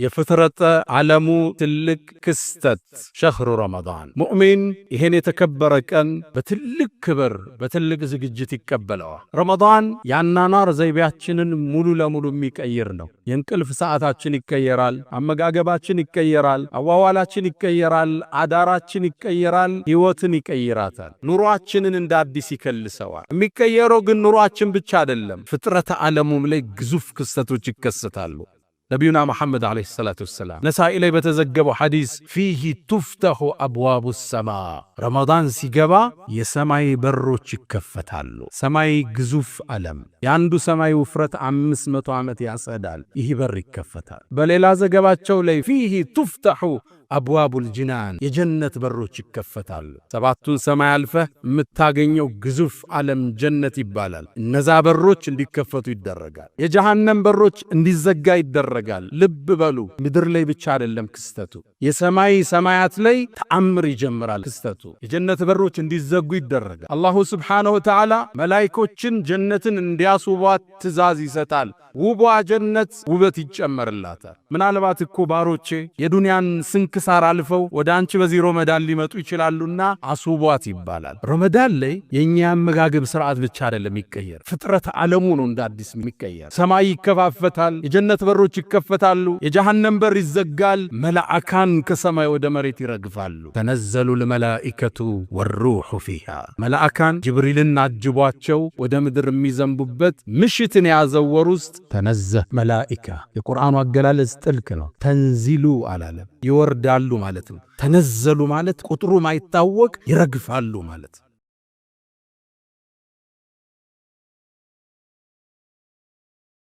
የፍጥረት ዓለሙ ትልቅ ክስተት ሸህሩ ረመዳን ሙእሚን ይሄን የተከበረ ቀን በትልቅ ክብር በትልቅ ዝግጅት ይቀበለዋል። ረመዳን ያናናር ዘይቤያችንን ሙሉ ለሙሉ የሚቀይር ነው። የእንቅልፍ ሰዓታችን ይቀየራል፣ አመጋገባችን ይቀየራል፣ አዋዋላችን ይቀየራል፣ አዳራችን ይቀየራል፣ ህይወትን ይቀይራታል። ኑሯችንን እንደ አዲስ ይከልሰዋል። የሚቀየረው ግን ኑሯችን ብቻ አይደለም፣ ፍጥረተ ዓለሙም ላይ ግዙፍ ክስተቶች ይከሰታሉ። ነቢዩና መሐመድ ዓለይሂ ሰላቱ ወሰላም ነሳኢ ላይ በተዘገበው ሐዲስ ፊሂ ቱፍተሑ አብዋቡ ሰማ፣ ረመዳን ሲገባ የሰማይ በሮች ይከፈታሉ። ሰማይ ግዙፍ ዓለም፣ የአንዱ ሰማይ ውፍረት 500 ዓመት ያጸዳል። ይህ በር ይከፈታል። በሌላ ዘገባቸው ላይ ፊሂ ቱፍተሑ አብዋቡል ጅናን፣ የጀነት በሮች ይከፈታሉ። ሰባቱን ሰማይ አልፈህ የምታገኘው ግዙፍ ዓለም ጀነት ይባላል። እነዛ በሮች እንዲከፈቱ ይደረጋል። የጀሃነም በሮች እንዲዘጋ ይደረጋል። ልብ በሉ፣ ምድር ላይ ብቻ አይደለም ክስተቱ፣ የሰማይ ሰማያት ላይ ተአምር ይጀምራል ክስተቱ። የጀነት በሮች እንዲዘጉ ይደረጋል። አላሁ ስብሓነሁ ወተዓላ መላይኮችን ጀነትን እንዲያስውቧት ትእዛዝ ይሰጣል። ውቧ ጀነት ውበት ይጨመርላታል። ምናልባት እኮ ባሮቼ የዱንያን ስንክሳር አልፈው ወደ አንቺ በዚህ ረመዳን ሊመጡ ይችላሉና አስውቧት ይባላል። ረመዳን ላይ የኛ አመጋገብ ስርዓት ብቻ አይደለም የሚቀየር፣ ፍጥረት ዓለሙ ነው እንደ አዲስ የሚቀየር። ሰማይ ይከፋፈታል፣ የጀነት በሮች ይከፈታሉ፣ የጀሃነም በር ይዘጋል፣ መላእካን ከሰማይ ወደ መሬት ይረግፋሉ። ተነዘሉ ለመላኢከቱ ወሩሑ ፊሃ፣ መላእካን ጅብሪልን አጅቧቸው ወደ ምድር የሚዘንቡበት ምሽትን ያዘወር ውስጥ ተነዘህ መላኢካ። የቁርአኑ አገላለጽ ጥልቅ ነው። ተንዚሉ አላለም፣ ይወርዳሉ ማለት ነው። ተነዘሉ ማለት ቁጥሩ ማይታወቅ ይረግፋሉ ማለት ነው።